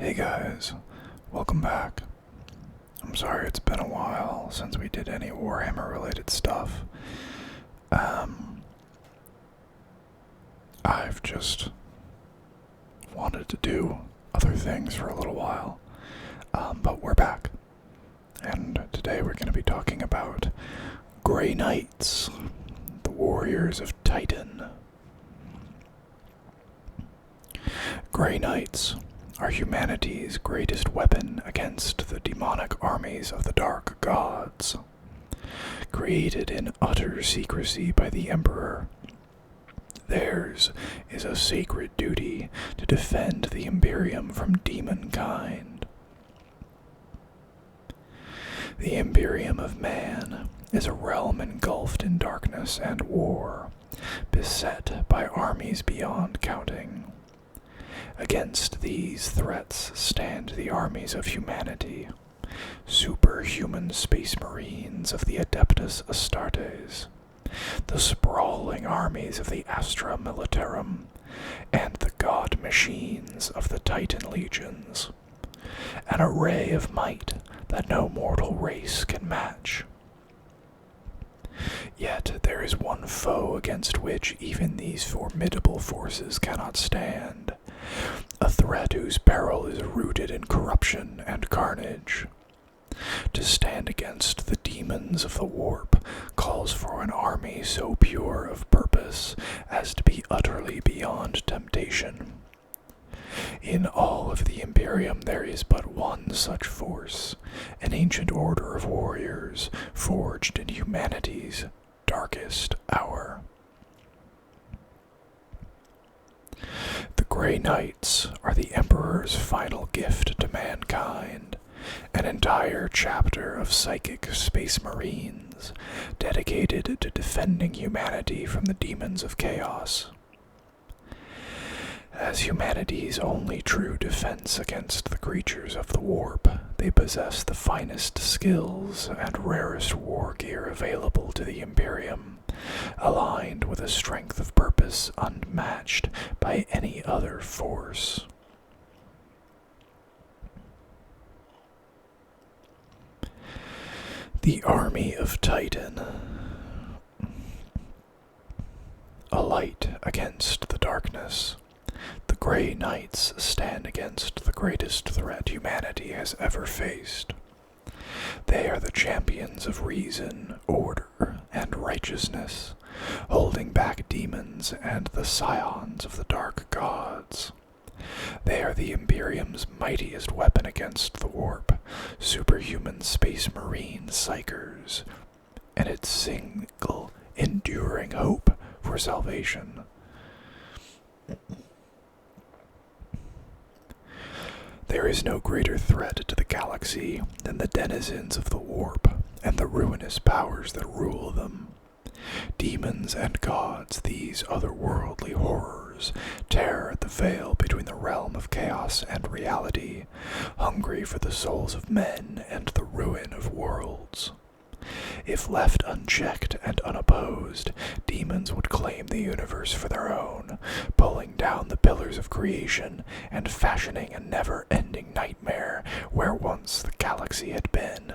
Hey guys, welcome back. I'm sorry it's been a while since we did any Warhammer related stuff. I've just wanted to do other things for a little while, but we're back. And today we're going to be talking about Grey Knights, the Warriors of Titan. Grey Knights are humanity's greatest weapon against the demonic armies of the Dark Gods. Created in utter secrecy by the Emperor, theirs is a sacred duty to defend the Imperium from demonkind. The Imperium of Man is a realm engulfed in darkness and war, beset by armies beyond counting. Against these threats stand the armies of humanity, superhuman space marines of the Adeptus Astartes, the sprawling armies of the Astra Militarum, and the god machines of the Titan legions, an array of might that no mortal race can match. Yet there is one foe against which even these formidable forces cannot stand, a threat whose peril is rooted in corruption and carnage. To stand against the demons of the warp calls for an army so pure of purpose as to be utterly beyond temptation. In all of the Imperium there is but one such force, an ancient order of warriors forged in humanity's darkest hour. The Grey Knights are the Emperor's final gift to mankind, an entire chapter of psychic space marines dedicated to defending humanity from the demons of chaos. As humanity's only true defense against the creatures of the warp, they possess the finest skills and rarest war gear available to the Imperium, aligned with a strength of purpose unmatched by any other force. The Army of Titan. A light against the darkness. The Grey Knights stand against the greatest threat humanity has ever faced. They are the champions of reason, order, and righteousness, holding back demons and the scions of the Dark Gods. They are the Imperium's mightiest weapon against the warp, superhuman space marine psychers, and its single enduring hope for salvation. There is no greater threat to the galaxy than the denizens of the warp and the ruinous powers that rule them. Demons and gods, these otherworldly horrors, tear at the veil between the realm of chaos and reality, hungry for the souls of men and the ruin of worlds. If left unchecked and unopposed, demons would claim the universe for their own, pulling down the pillars of creation and fashioning a never-ending nightmare where once the galaxy had been.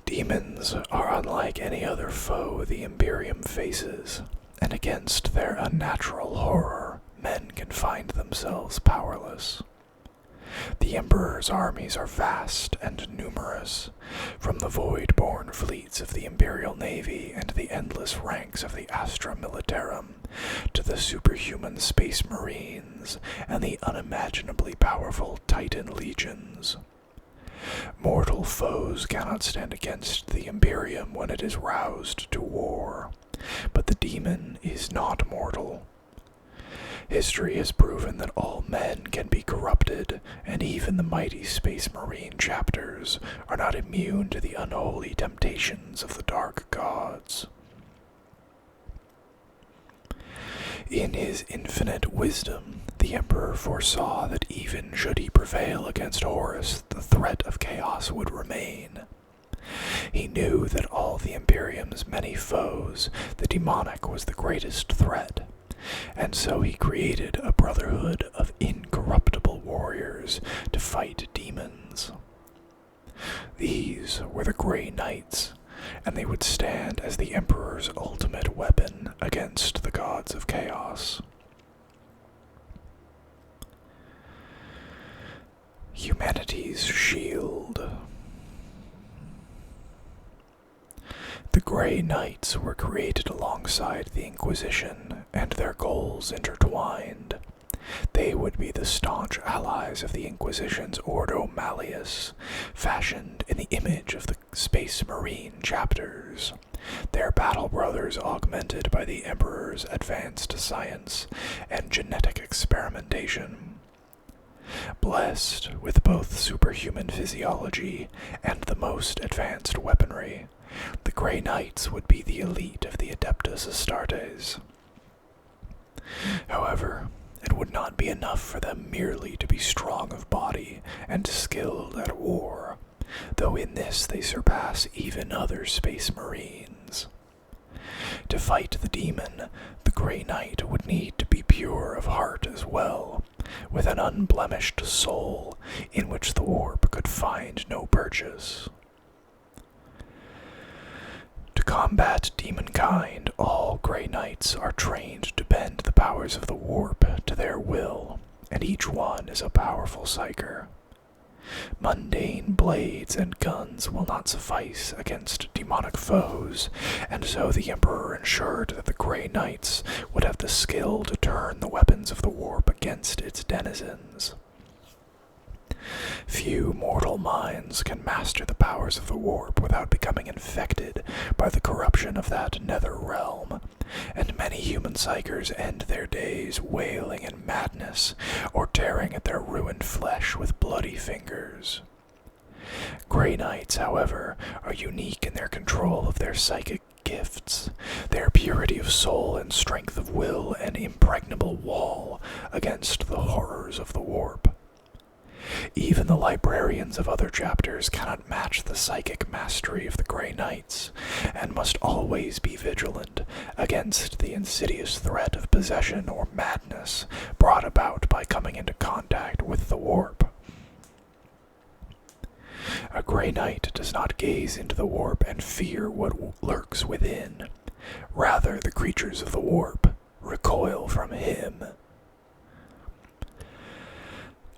Demons are unlike any other foe the Imperium faces, and against their unnatural horror, men can find themselves powerless. The Emperor's armies are vast and numerous, from the void-born fleets of the Imperial Navy and the endless ranks of the Astra Militarum, to the superhuman space marines and the unimaginably powerful Titan legions. Mortal foes cannot stand against the Imperium when it is roused to war, but the demon is not mortal. History has proven that all men can be corrupted, and even the mighty Space Marine chapters are not immune to the unholy temptations of the Dark Gods. In his infinite wisdom, the Emperor foresaw that even should he prevail against Horus, the threat of chaos would remain. He knew that all the Imperium's many foes, the demonic was the greatest threat, and so he created a brotherhood of incorruptible warriors to fight demons. These were the Grey Knights, and they would stand as the Emperor's ultimate weapon against the gods of chaos. Humanity's shield. The Grey Knights were created alongside the Inquisition, and their goals intertwined. They would be the staunch allies of the Inquisition's Ordo Malleus, fashioned in the image of the Space Marine chapters, their battle brothers augmented by the Emperor's advanced science and genetic experimentation. Blessed with both superhuman physiology and the most advanced weaponry, the Grey Knights would be the elite of the Adeptus Astartes. However, it would not be enough for them merely to be strong of body and skilled at war, though in this they surpass even other Space Marines. To fight the demon, the Grey Knight would need to be pure of heart as well, with an unblemished soul in which the warp could find no purchase. To combat demonkind, all Grey Knights are trained to bend the powers of the warp to their will, and each one is a powerful psyker. Mundane blades and guns will not suffice against demonic foes, and so the Emperor ensured that the Grey Knights would have the skill to turn the weapons of the warp against its denizens. Few mortal minds can master the powers of the warp without becoming infected by the corruption of that nether realm, and many human psychers end their days wailing in madness or tearing at their ruined flesh with bloody fingers. Grey Knights, however, are unique in their control of their psychic gifts, their purity of soul and strength of will, an impregnable wall against the horrors of the warp. Even the librarians of other chapters cannot match the psychic mastery of the Grey Knights, and must always be vigilant against the insidious threat of possession or madness brought about by coming into contact with the warp. A Grey Knight does not gaze into the warp and fear what lurks within. Rather, the creatures of the warp recoil from him.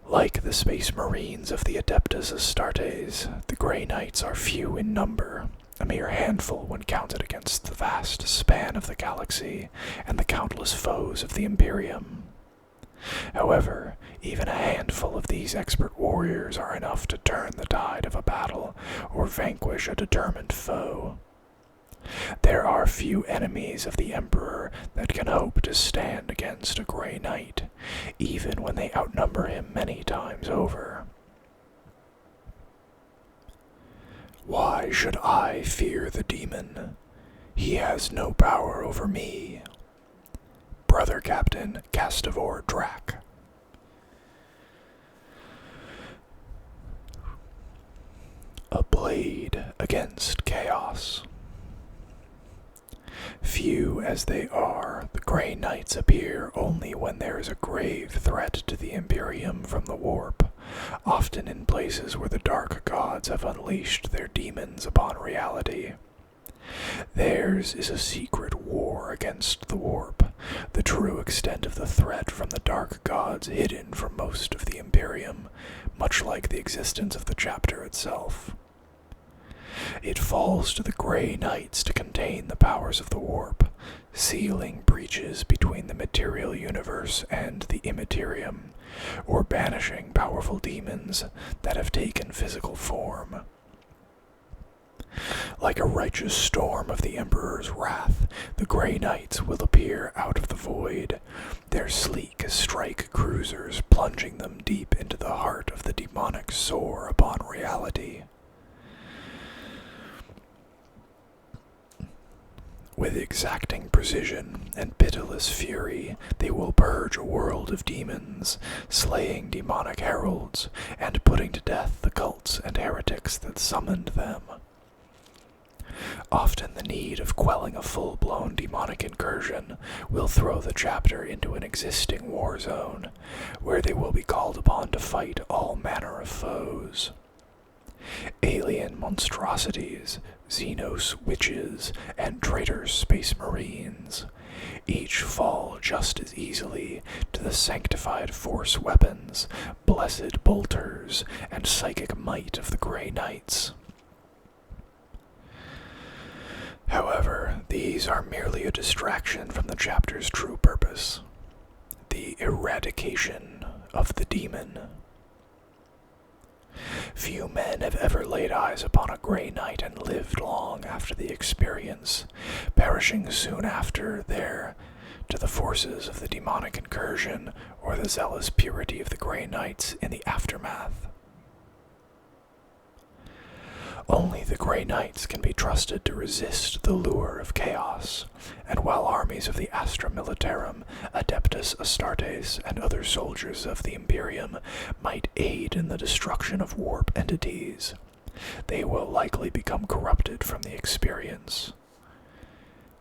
Like the Space Marines of the Adeptus Astartes, the Grey Knights are few in number, a mere handful when counted against the vast span of the galaxy and the countless foes of the Imperium. However, even a handful of these expert warriors are enough to turn the tide of a battle or vanquish a determined foe. There are few enemies of the Emperor that can hope to stand against a Grey Knight, even when they outnumber him many times over. Why should I fear the demon? He has no power over me. Brother Captain Castivor Drac. A blade against chaos. Few as they are, the Grey Knights appear only when there is a grave threat to the Imperium from the warp, often in places where the dark gods have unleashed their demons upon reality. Theirs is a secret war against the warp, the true extent of the threat from the dark gods hidden from most of the Imperium, much like the existence of the chapter itself. It falls to the Grey Knights to contain the powers of the warp, sealing breaches between the material universe and the immaterium, or banishing powerful demons that have taken physical form. Like a righteous storm of the Emperor's wrath, the Grey Knights will appear out of the void, their sleek strike cruisers plunging them deep into the heart of the demonic soar upon reality. With exacting precision and pitiless fury, they will purge a world of demons, slaying demonic heralds, and putting to death the cults and heretics that summoned them. Often the need of quelling a full-blown demonic incursion will throw the chapter into an existing war zone, where they will be called upon to fight all manner of foes. Alien monstrosities, Xenos witches, and traitor space marines, each fall just as easily to the sanctified force weapons, blessed bolters, and psychic might of the Grey Knights. However, these are merely a distraction from the chapter's true purpose, the eradication of the demon. Few men have ever laid eyes upon a Grey Knight and lived long after the experience, perishing soon after there to the forces of the demonic incursion or the zealous purity of the Grey Knights in the aftermath. Only the Grey Knights can be trusted to resist the lure of chaos, and while armies of the Astra Militarum, Adeptus Astartes, and other soldiers of the Imperium might aid in the destruction of warp entities, they will likely become corrupted from the experience.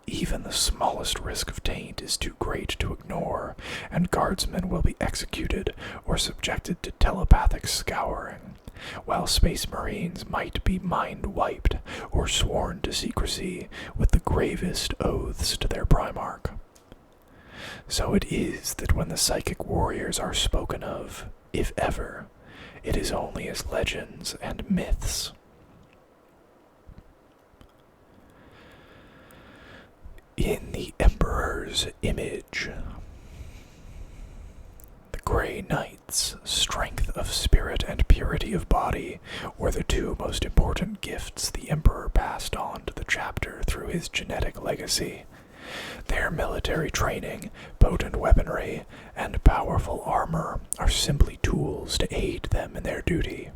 Even the smallest risk of taint is too great to ignore, and guardsmen will be executed or subjected to telepathic scouring, while Space Marines might be mind-wiped or sworn to secrecy with the gravest oaths to their Primarch. So it is that when the psychic warriors are spoken of, if ever, it is only as legends and myths. In the Emperor's image, the Grey Knights' strength of spirit and purity of body were the two most important gifts the Emperor passed on to the chapter through his genetic legacy. Their military training, potent weaponry, and powerful armor are simply tools to aid them in their duty.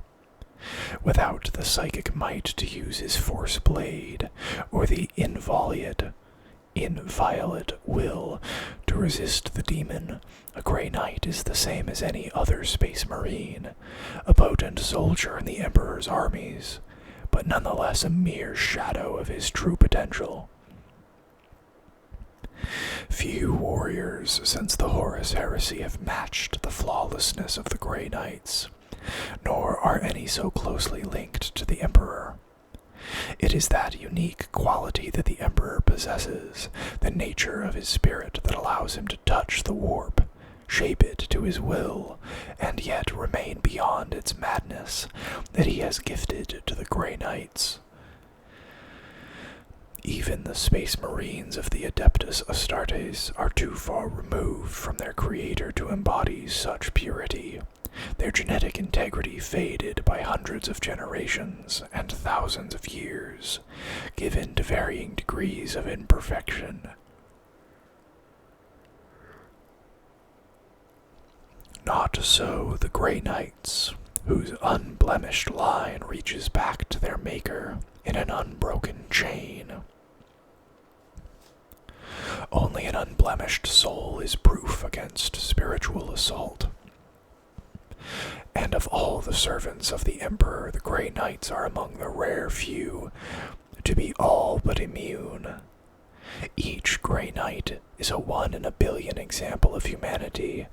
Without the psychic might to use his force blade, or the inviolate will to resist the demon, a Grey Knight is the same as any other Space Marine, a potent soldier in the Emperor's armies, but nonetheless a mere shadow of his true potential. Few warriors since the Horus Heresy have matched the flawlessness of the Grey Knights, nor are any so closely linked to the Emperor. It is that unique quality that the Emperor possesses, the nature of his spirit that allows him to touch the warp, shape it to his will, and yet remain beyond its madness, that he has gifted to the Grey Knights. Even the Space Marines of the Adeptus Astartes are too far removed from their creator to embody such purity, their genetic integrity faded by hundreds of generations and thousands of years, given to varying degrees of imperfection. Not so the Grey Knights, whose unblemished line reaches back to their maker in an unbroken chain. Only an unblemished soul is proof against spiritual assault. And of all the servants of the Emperor, the Grey Knights are among the rare few to be all but immune. Each Grey Knight is a 1 in a billion example of humanity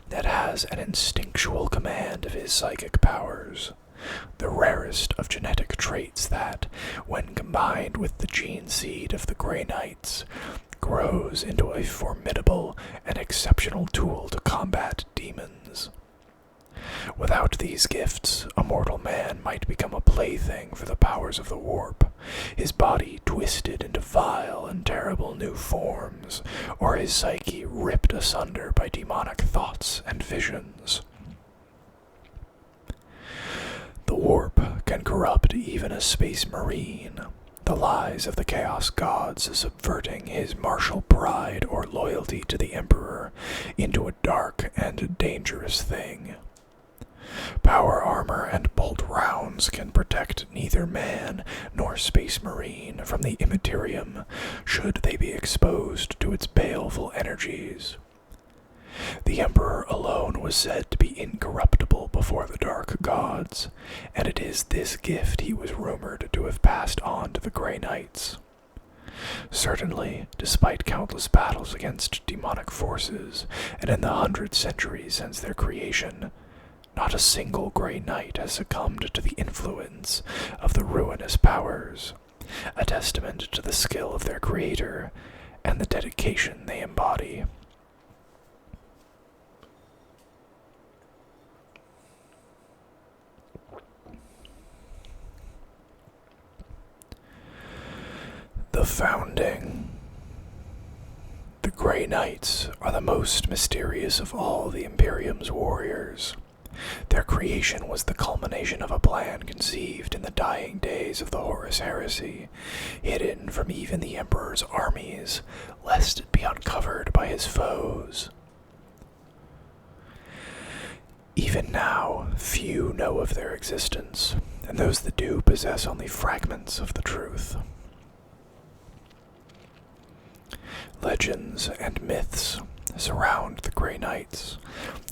that has an instinctual command of his psychic powers, the rarest of genetic traits that, when combined with the gene seed of the Grey Knights, grows into a formidable and exceptional tool to combat demons. Without these gifts, a mortal man might become a plaything for the powers of the warp, his body twisted into vile and terrible new forms, or his psyche ripped asunder by demonic thoughts and visions. The warp can corrupt even a Space Marine, the lies of the Chaos Gods subverting his martial pride or loyalty to the Emperor into a dark and dangerous thing. Power armor and bolt rounds can protect neither man nor Space Marine from the Immaterium, should they be exposed to its baleful energies. The Emperor alone was said to be incorruptible before the Dark Gods, and it is this gift he was rumored to have passed on to the Grey Knights. Certainly, despite countless battles against demonic forces, and in the 100 centuries since their creation, not a single Grey Knight has succumbed to the influence of the ruinous powers, a testament to the skill of their creator and the dedication they embody. The Founding. The Grey Knights are the most mysterious of all the Imperium's warriors. Their creation was the culmination of a plan conceived in the dying days of the Horus Heresy, hidden from even the Emperor's armies, lest it be uncovered by his foes. Even now, few know of their existence, and those that do possess only fragments of the truth. Legends and myths surround the Grey Knights,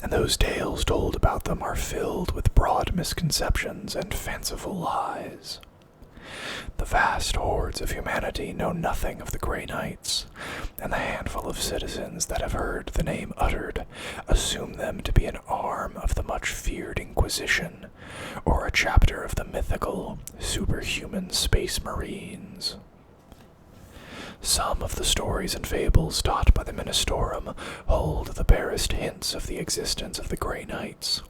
and those tales told about them are filled with broad misconceptions and fanciful lies. The vast hordes of humanity know nothing of the Grey Knights, and the handful of citizens that have heard the name uttered assume them to be an arm of the much-feared Inquisition, or a chapter of the mythical, superhuman Space Marines. Some of the stories and fables taught by the Ministorum hold the barest hints of the existence of the Grey Knights,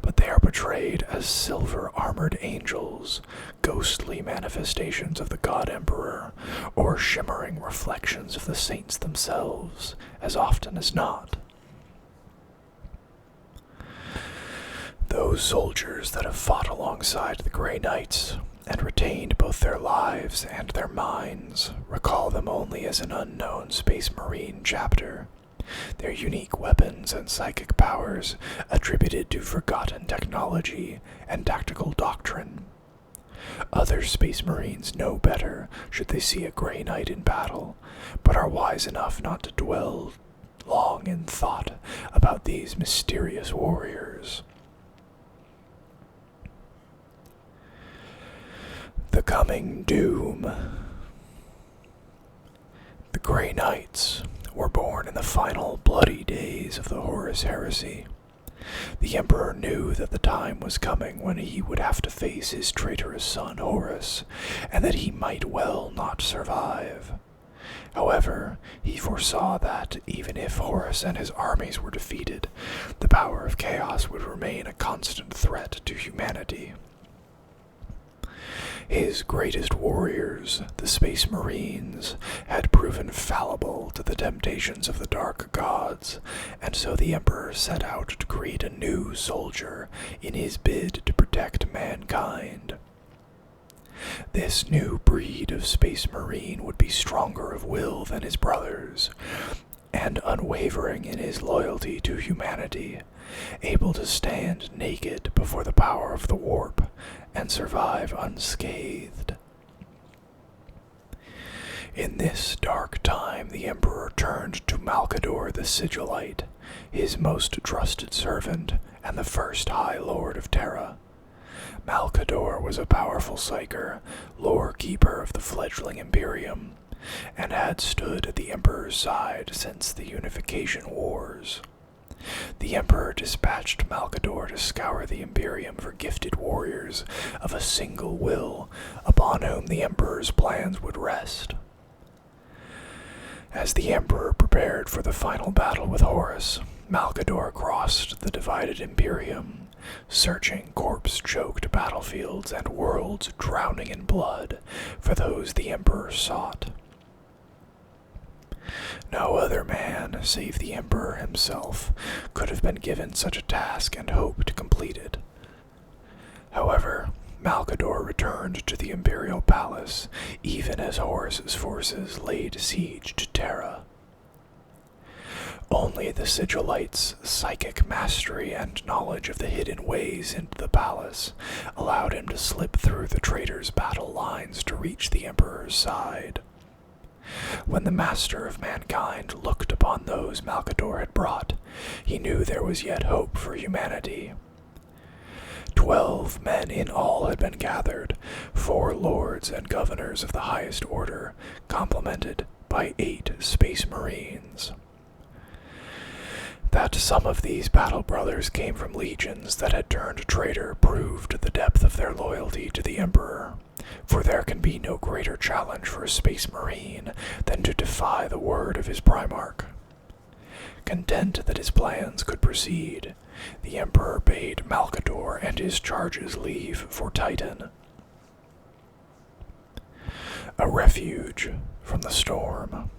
but they are portrayed as silver-armored angels, ghostly manifestations of the God Emperor, or shimmering reflections of the saints themselves, as often as not. Those soldiers that have fought alongside the Grey Knights and retained both their lives and their minds recall them only as an unknown Space Marine chapter, their unique weapons and psychic powers attributed to forgotten technology and tactical doctrine. Other Space Marines know better should they see a Grey Knight in battle, but are wise enough not to dwell long in thought about these mysterious warriors. The Coming Doom. The Grey Knights were born in the final bloody days of the Horus Heresy. The Emperor knew that the time was coming when he would have to face his traitorous son Horus, and that he might well not survive. However, he foresaw that, even if Horus and his armies were defeated, the power of chaos would remain a constant threat to humanity. His greatest warriors, the Space Marines, had proven fallible to the temptations of the Dark Gods, and so the Emperor set out to create a new soldier in his bid to protect mankind. This new breed of Space Marine would be stronger of will than his brothers, and unwavering in his loyalty to humanity, able to stand naked before the power of the warp and survive unscathed. In this dark time, the Emperor turned to Malcador the Sigillite, his most trusted servant and the first High Lord of Terra. Malcador was a powerful psyker, lore keeper of the fledgling Imperium, and had stood at the Emperor's side since the Unification Wars. The Emperor dispatched Malcador to scour the Imperium for gifted warriors of a single will, upon whom the Emperor's plans would rest. As the Emperor prepared for the final battle with Horus, Malcador crossed the divided Imperium, searching corpse-choked battlefields and worlds drowning in blood for those the Emperor sought. No other man, save the Emperor himself, could have been given such a task and hope to complete it. However, Malcador returned to the Imperial Palace, even as Horus's forces laid siege to Terra. Only the Sigillite's psychic mastery and knowledge of the hidden ways into the palace allowed him to slip through the traitors' battle lines to reach the Emperor's side. When the Master of Mankind looked upon those Malcador had brought, he knew there was yet hope for humanity. 12 men in all had been gathered, 4 lords and governors of the highest order, complemented by 8 space marines. That some of these battle brothers came from legions that had turned traitor proved the depth of their loyalty to the Emperor, for there can be no greater challenge for a space marine than to defy the word of his Primarch. Content that his plans could proceed, the Emperor bade Malcador and his charges leave for Titan. A refuge from the storm.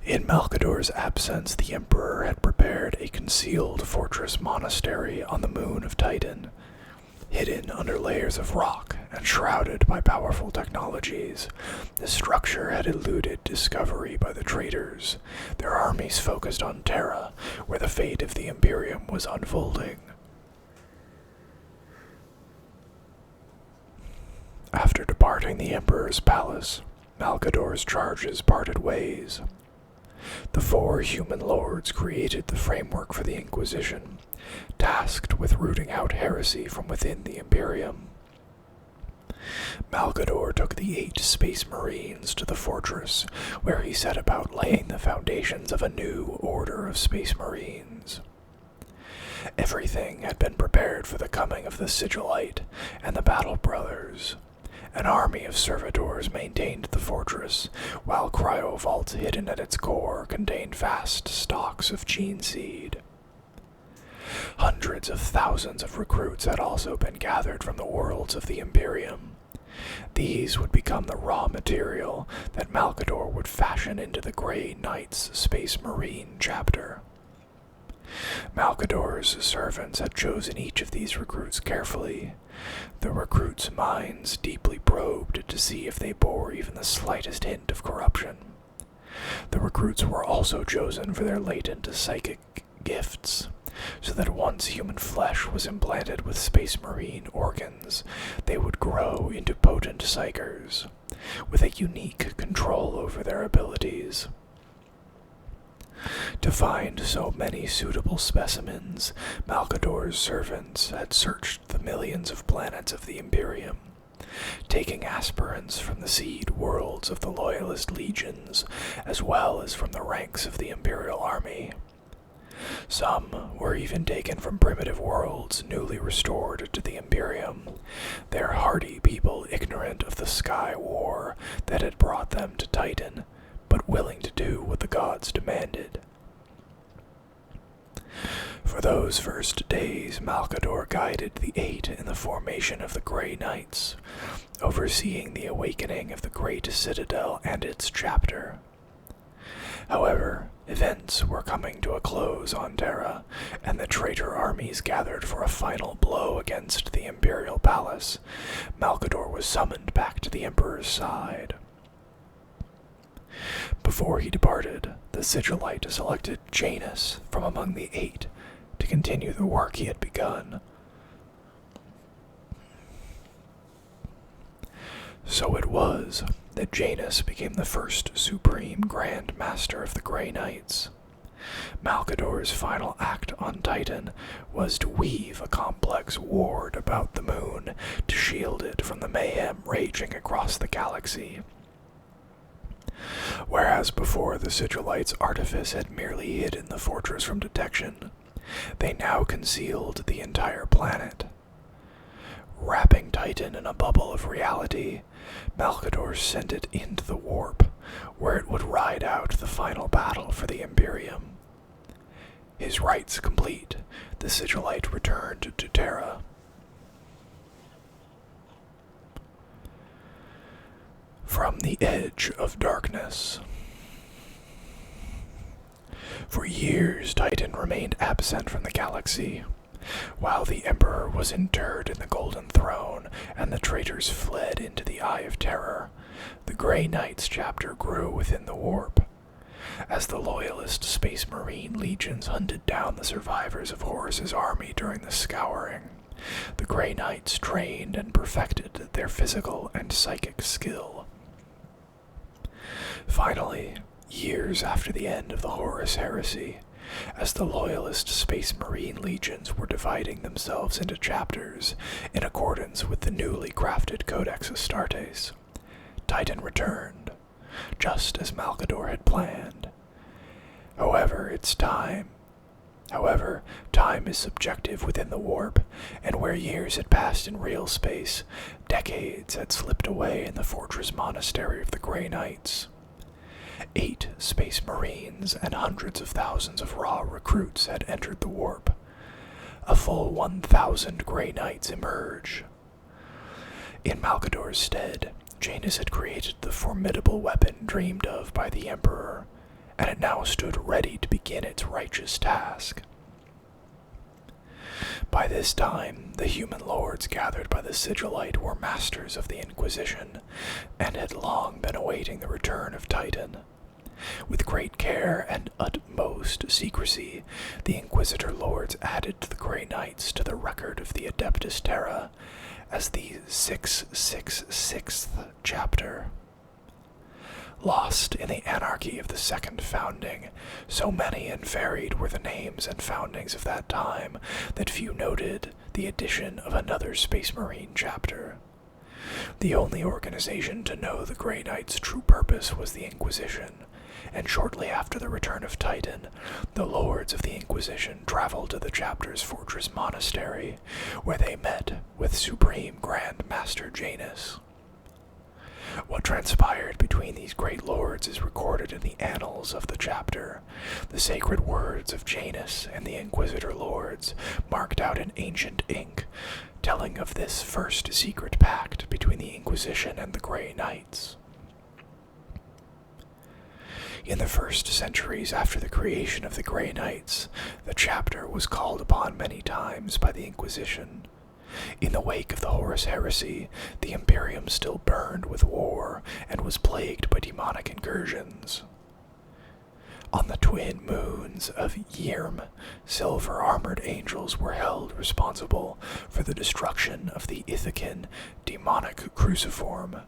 In Malcador's absence, the Emperor had prepared a concealed fortress monastery on the moon of Titan, hidden under layers of rock and shrouded by powerful technologies. The structure had eluded discovery by the traitors, their armies focused on Terra, where the fate of the Imperium was unfolding. After departing the Emperor's palace, Malcador's charges parted ways. The 4 human lords created the framework for the Inquisition, tasked with rooting out heresy from within the Imperium. Malcador took the 8 space marines to the fortress, where he set about laying the foundations of a new order of space marines. Everything had been prepared for the coming of the Sigillite and the Battle Brothers. An army of servitors maintained the fortress, while cryovaults hidden at its core contained vast stocks of gene seed. Hundreds of thousands of recruits had also been gathered from the worlds of the Imperium. These would become the raw material that Malcador would fashion into the Grey Knights Space Marine chapter. Malcador's servants had chosen each of these recruits carefully, the recruits' minds deeply probed to see if they bore even the slightest hint of corruption. The recruits were also chosen for their latent psychic gifts, so that once human flesh was implanted with space marine organs, they would grow into potent psychers, with a unique control over their abilities. To find so many suitable specimens, Malcador's servants had searched the millions of planets of the Imperium, taking aspirants from the seed worlds of the Loyalist legions, as well as from the ranks of the Imperial army. Some were even taken from primitive worlds newly restored to the Imperium, their hardy people ignorant of the Sky War that had brought them to Titan, but willing to do what the gods demanded. For those first days, Malcador guided the 8 in the formation of the Grey Knights, overseeing the awakening of the Great Citadel and its chapter. However, events were coming to a close on Terra, and the traitor armies gathered for a final blow against the Imperial Palace. Malcador was summoned back to the Emperor's side. Before he departed, the Sigillite selected Janus from among the 8 to continue the work he had begun. So it was that Janus became the first Supreme Grand Master of the Grey Knights. Malcador's final act on Titan was to weave a complex ward about the moon to shield it from the mayhem raging across the galaxy. Whereas before the Sigillites' artifice had merely hidden the fortress from detection, they now concealed the entire planet. Wrapping Titan in a bubble of reality, Malcador sent it into the warp, where it would ride out the final battle for the Imperium. His rites complete, the Sigillite returned to Terra. From the Edge of Darkness. For years, Titan remained absent from the galaxy. While the Emperor was interred in the Golden Throne and the traitors fled into the Eye of Terror, the Grey Knights chapter grew within the warp. As the Loyalist Space Marine legions hunted down the survivors of Horus's army during the Scouring, the Grey Knights trained and perfected their physical and psychic skill. Finally, years after the end of the Horus Heresy, as the loyalist Space Marine legions were dividing themselves into chapters in accordance with the newly crafted Codex Astartes. Titan returned, just as Malkador had planned. However, time is subjective within the warp, and where years had passed in real space, decades had slipped away in the fortress monastery of the Grey Knights. 8 Space Marines and hundreds of thousands of raw recruits had entered the warp. A full 1,000 Grey Knights emerge. In Malkador's stead, Janus had created the formidable weapon dreamed of by the Emperor, and it now stood ready to begin its righteous task. By this time, the human lords gathered by the Sigillite were masters of the Inquisition, and had long been awaiting the return of Titan. With great care and utmost secrecy, the Inquisitor lords added the Grey Knights to the record of the Adeptus Terra as the 666th chapter. Lost in the anarchy of the Second Founding, so many and varied were the names and foundings of that time that few noted the addition of another Space Marine chapter. The only organization to know the Grey Knights' true purpose was the Inquisition, and shortly after the return of Titan, the lords of the Inquisition traveled to the chapter's fortress monastery, where they met with Supreme Grand Master Janus. What transpired between these great lords is recorded in the annals of the chapter. The sacred words of Janus and the Inquisitor lords, marked out in ancient ink, telling of this first secret pact between the Inquisition and the Grey Knights. In the first centuries after the creation of the Grey Knights, the chapter was called upon many times by the Inquisition. In the wake of the Horus Heresy, the Imperium still burned with war and was plagued by demonic incursions. On the twin moons of Yirm, silver-armored angels were held responsible for the destruction of the Ithacan demonic cruciform.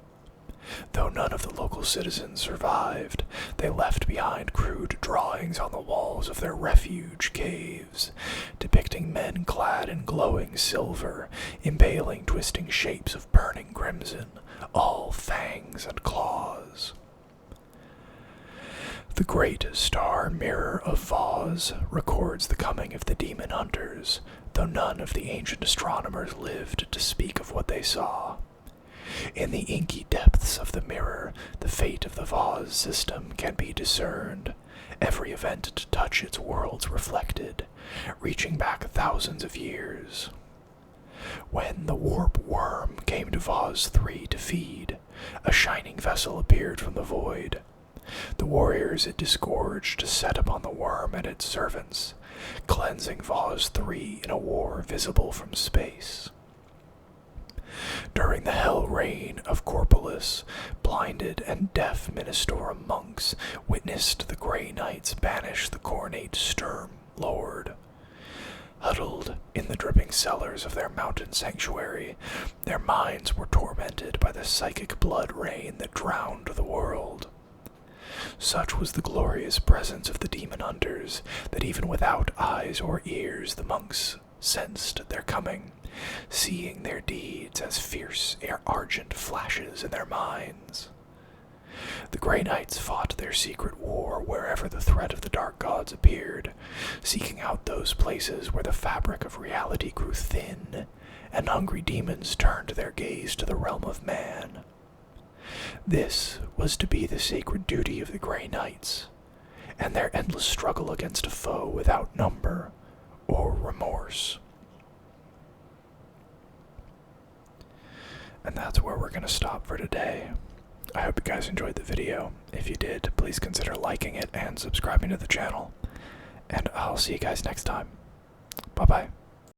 Though none of the local citizens survived, they left behind crude drawings on the walls of their refuge caves, depicting men clad in glowing silver, impaling twisting shapes of burning crimson, all fangs and claws. The great star mirror of Voz records the coming of the demon hunters, though none of the ancient astronomers lived to speak of what they saw. In the inky depths of the mirror, the fate of the Voz system can be discerned, every event to touch its worlds reflected, reaching back thousands of years. When the warp worm came to Voz 3 to feed, a shining vessel appeared from the void. The warriors it disgorged set upon the worm and its servants, cleansing Voz 3 in a war visible from space. During the hell reign of Corpolis, blinded and deaf Ministorum monks witnessed the Grey Knights banish the Cornate Sturm Lord. Huddled in the dripping cellars of their mountain sanctuary, their minds were tormented by the psychic blood rain that drowned the world. Such was the glorious presence of the demon hunters that even without eyes or ears the monks sensed their coming, seeing their deeds as fierce argent flashes in their minds. The Grey Knights fought their secret war wherever the threat of the dark gods appeared, seeking out those places where the fabric of reality grew thin, and hungry demons turned their gaze to the realm of man. This was to be the sacred duty of the Grey Knights, and their endless struggle against a foe without number or remorse. And that's where we're going to stop for today. I hope you guys enjoyed the video. If you did, please consider liking it and subscribing to the channel. And I'll see you guys next time. Bye-bye.